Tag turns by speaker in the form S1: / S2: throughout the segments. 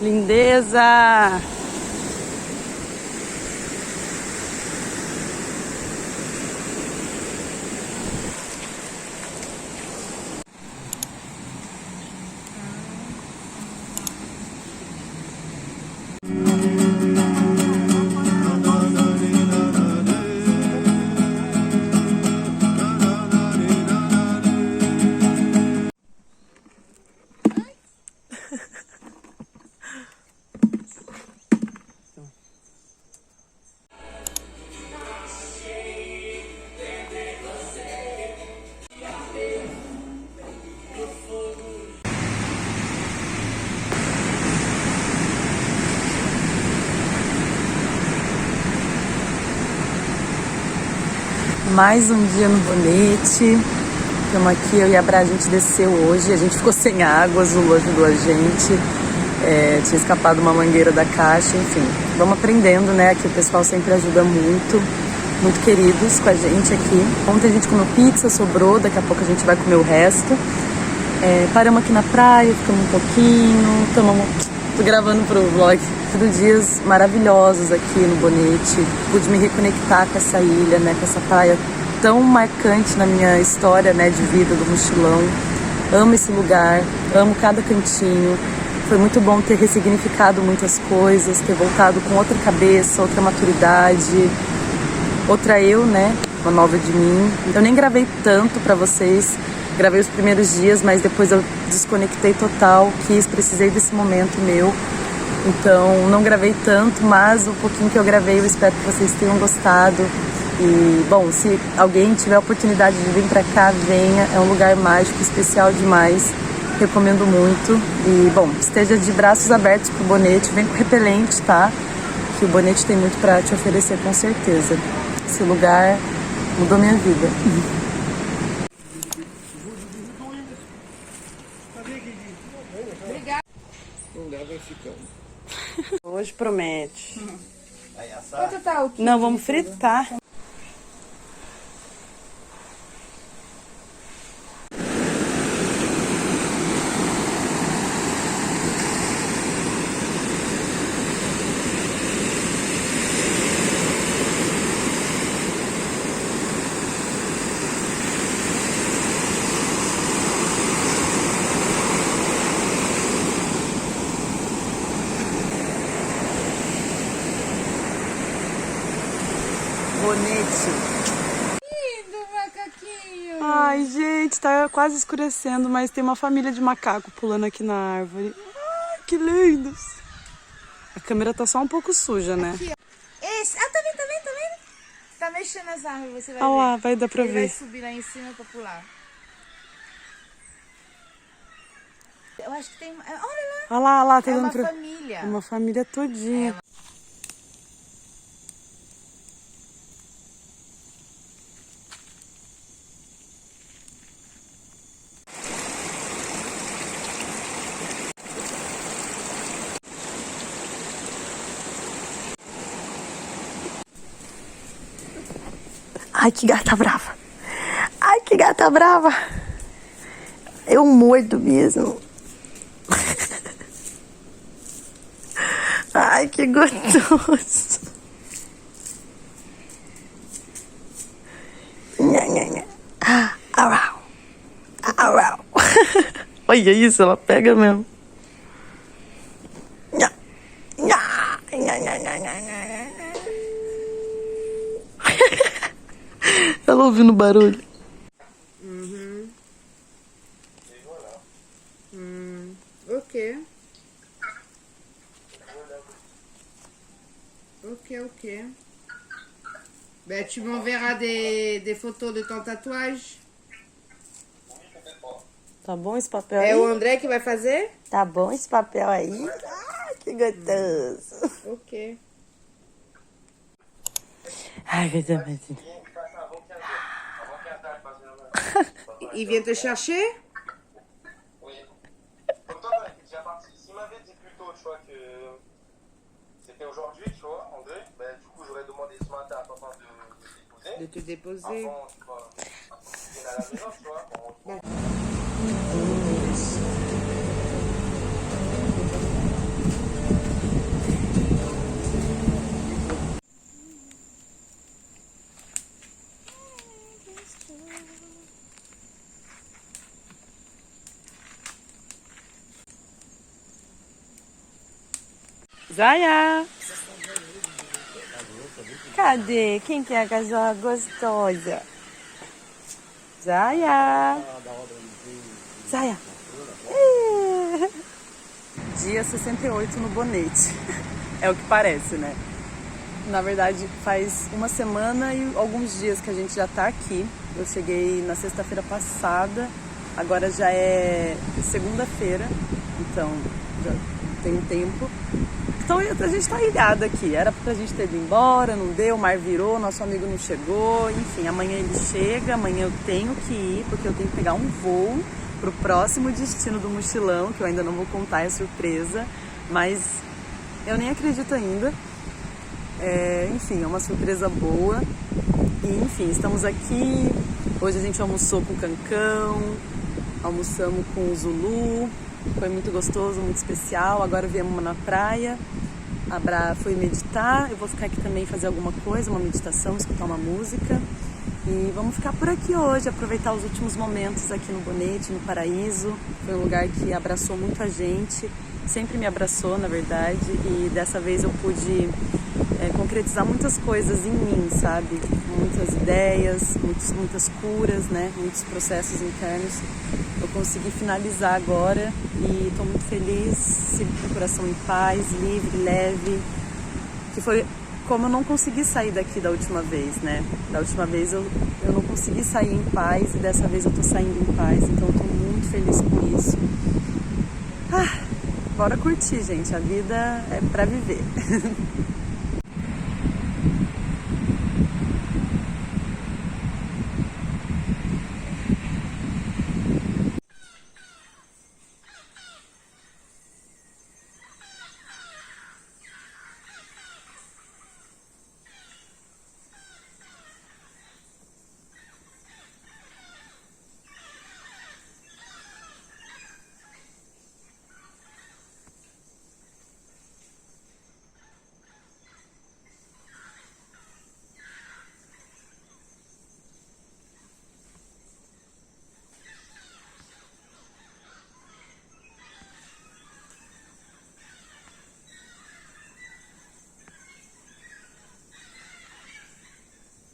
S1: Lindeza! Mais um dia no Bonete. Estamos aqui, eu e a Bra, a gente desceu hoje. A gente ficou sem água, a Zulu ajudou a gente. Tinha escapado uma mangueira da caixa, enfim. Vamos aprendendo, né? Aqui o pessoal sempre ajuda muito. Muito queridos com a gente aqui. Ontem a gente comeu pizza, sobrou. Daqui a pouco a gente vai comer o resto. Paramos aqui na praia, ficamos um pouquinho. Tô gravando pro vlog. Tudo dias maravilhosos aqui no Bonete. Pude me reconectar com essa ilha, né? Com essa praia tão marcante na minha história, né? De vida, do mochilão. Amo esse lugar, amo cada cantinho. Foi muito bom ter ressignificado muitas coisas, ter voltado com outra cabeça, outra maturidade, outra eu, né? Uma nova de mim. Eu nem gravei tanto pra vocês. Gravei os primeiros dias, mas depois eu desconectei total. Precisei desse momento meu. Então, não gravei tanto, mas o pouquinho que eu gravei, eu espero que vocês tenham gostado. E, bom, se alguém tiver a oportunidade de vir pra cá, venha. É um lugar mágico, especial demais. Recomendo muito. E, bom, esteja de braços abertos pro Bonete. Vem com repelente, tá? Que o Bonete tem muito pra te oferecer, com certeza. Esse lugar mudou minha vida. Hoje promete.
S2: Quanto tá o quilo?
S1: Não, vamos fritar. Bonete.
S2: Lindo, macaquinho.
S1: Ai, gente, tá quase escurecendo, mas tem uma família de macaco pulando aqui na árvore. Ai, que lindos. A câmera tá só um pouco suja, né?
S2: Aqui, ó. Esse. Ah, tá vendo, tá vendo, tá vendo? Tá mexendo nas árvores, você vai ver.
S1: Olha lá, vai dar pra
S2: Ele
S1: ver.
S2: vai subir lá em cima pra pular. Eu acho que tem... Olha lá.
S1: Olha lá, tá
S2: É
S1: dando
S2: uma
S1: pra...
S2: família.
S1: É uma família todinha. Ai, que gata brava. Ai, que gata brava. Eu mordo mesmo. Ai, que gostoso. Nha, nha, nha. Arau. Arau. Olha isso, ela pega mesmo. Nha. Nha. Nha, nha, nha, nha, nha. Ela ouvindo barulho.
S2: Ok. Ok. Ben, tu m'enverras des photos de ton tatouage.
S1: Tá bom esse papel
S2: É
S1: aí?
S2: o André que vai fazer?
S1: Tá bom esse papel aí? Ai, que gostoso.
S2: Ok.
S1: Ai, que delícia.
S2: Il vient te chercher?
S3: Oui. Comme toi, t'as déjà parti. S'il m'avait dit plus tôt, tu vois, que c'était aujourd'hui, tu vois, André, ben, du coup, j'aurais demandé ce matin à papa de te déposer.
S2: De te déposer.
S3: Avant, tu vois, avant qu'il vienne à la maison, tu vois. Bon,
S1: Zaya! Cadê? Quem que é a cachorra gostosa? Zaya! Zaya! Dia 68 no Bonete. É o que parece, né? Na verdade, faz uma semana e alguns dias que a gente já tá aqui. Eu cheguei na sexta-feira passada, agora já é segunda-feira, então já tem um tempo. Então a gente tá ilhado aqui, era pra gente ter ido embora, não deu, o mar virou, nosso amigo não chegou, enfim, amanhã ele chega, amanhã eu tenho que ir, porque eu tenho que pegar um voo pro próximo destino do mochilão, que eu ainda não vou contar, é surpresa, mas eu nem acredito ainda. Enfim, é uma surpresa boa. E enfim, estamos aqui. Hoje a gente almoçou com o Cancão, almoçamos com o Zulu. Foi muito gostoso, muito especial. Agora viemos na praia. A Bra foi meditar. Eu vou ficar aqui também fazer alguma coisa, uma meditação, escutar uma música. E vamos ficar por aqui hoje, aproveitar os últimos momentos aqui no Bonete, no Paraíso. Foi um lugar que abraçou muito a gente, sempre me abraçou, na verdade. E dessa vez eu pude concretizar muitas coisas em mim, sabe? Muitas ideias, muitas curas, né? Muitos processos internos. Eu consegui finalizar agora e estou muito feliz, sinto com o coração em paz, livre, leve. Que foi como eu não consegui sair daqui da última vez, né? Da última vez eu não consegui sair em paz e dessa vez eu tô saindo em paz. Então eu tô muito feliz com isso. Bora curtir, gente. A vida é pra viver.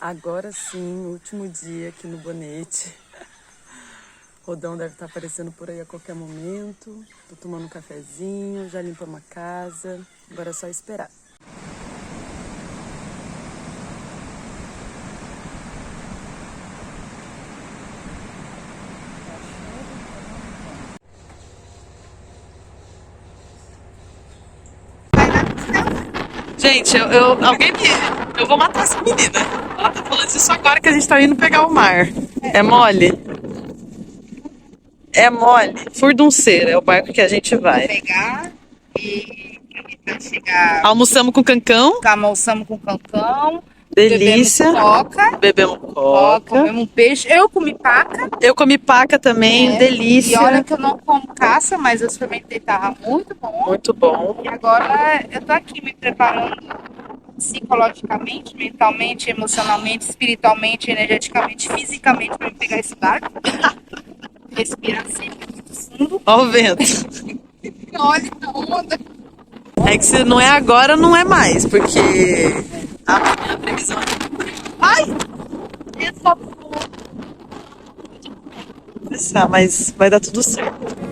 S1: Agora sim, último dia aqui no Bonete. Rodão deve estar aparecendo por aí a qualquer momento. Tô tomando um cafezinho, já limpamos a casa. Agora é só esperar. Gente, eu vou matar essa menina. Ela tá falando isso agora que a gente tá indo pegar o mar. É mole? É mole. Furdunceira é o barco que a gente vai.
S2: Pegar e tentar chegar.
S1: Almoçamos com Cancão.
S2: Almoçamos com Cancão.
S1: Delícia.
S2: Bebemos coca. Comemos um peixe. Eu comi paca.
S1: Eu comi paca também. Delícia.
S2: E olha que eu não como caça, mas eu experimentei, tava muito bom.
S1: Muito bom.
S2: E agora eu tô aqui me preparando psicologicamente, mentalmente, emocionalmente, espiritualmente, energeticamente, fisicamente para pegar esse barco. Respirar sempre muito fundo.
S1: Olha o vento.
S2: Olha a onda.
S1: É que se não é agora, não é mais, porque a previsão é... Ai! Mas vai dar tudo certo.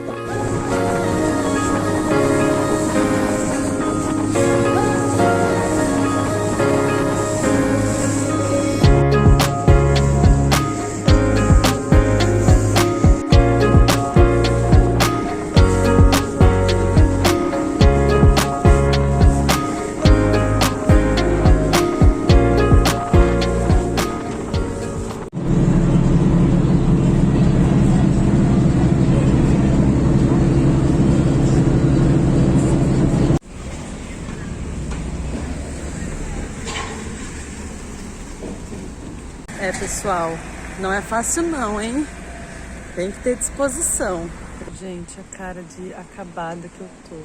S1: Pessoal, não é fácil não, hein? Tem que ter disposição. Gente, a cara de acabada que eu tô.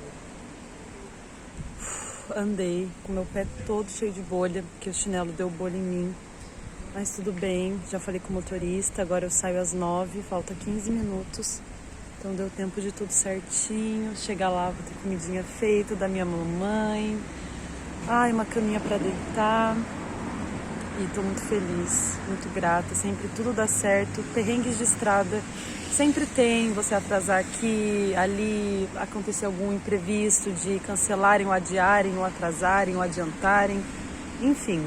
S1: Andei com meu pé todo cheio de bolha, porque o chinelo deu bolha em mim. Mas tudo bem, já falei com o motorista, agora eu saio às 9, falta 15 minutos. Então deu tempo de tudo certinho. Chegar lá, vou ter comidinha feita da minha mamãe. Ai, uma caminha pra deitar. E tô muito feliz, muito grata. Sempre tudo dá certo. Perrengues de estrada sempre tem. Você atrasar aqui, ali, acontecer algum imprevisto de cancelarem ou adiarem, ou atrasarem, ou adiantarem. Enfim,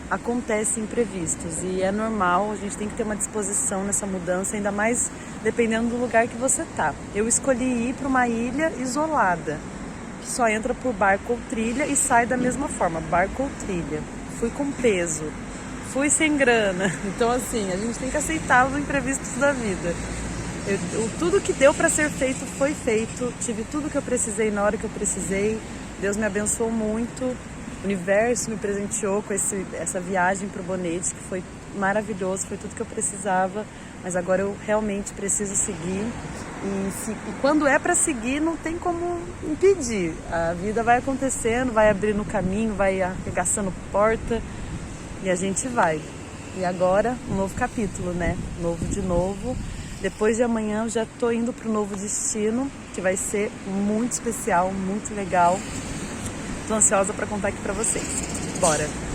S1: acontecem imprevistos e é normal. A gente tem que ter uma disposição nessa mudança, ainda mais dependendo do lugar que você tá. Eu escolhi ir para uma ilha isolada, que só entra por barco ou trilha e sai da mesma forma, barco ou trilha. Fui com peso. Fui sem grana. Então, assim, a gente tem que aceitar os imprevistos da vida. Tudo que deu para ser feito foi feito. Tive tudo que eu precisei na hora que eu precisei. Deus me abençoou muito. O universo me presenteou com essa viagem para o Bonete, que foi maravilhoso. Foi tudo que eu precisava. Mas agora eu realmente preciso seguir. E quando é para seguir, não tem como impedir. A vida vai acontecendo, vai abrindo caminho, vai arregaçando porta. E a gente vai. E agora, um novo capítulo, né? Novo de novo. Depois de amanhã eu já tô indo pro novo destino, que vai ser muito especial, muito legal. Tô ansiosa para contar aqui para vocês. Bora!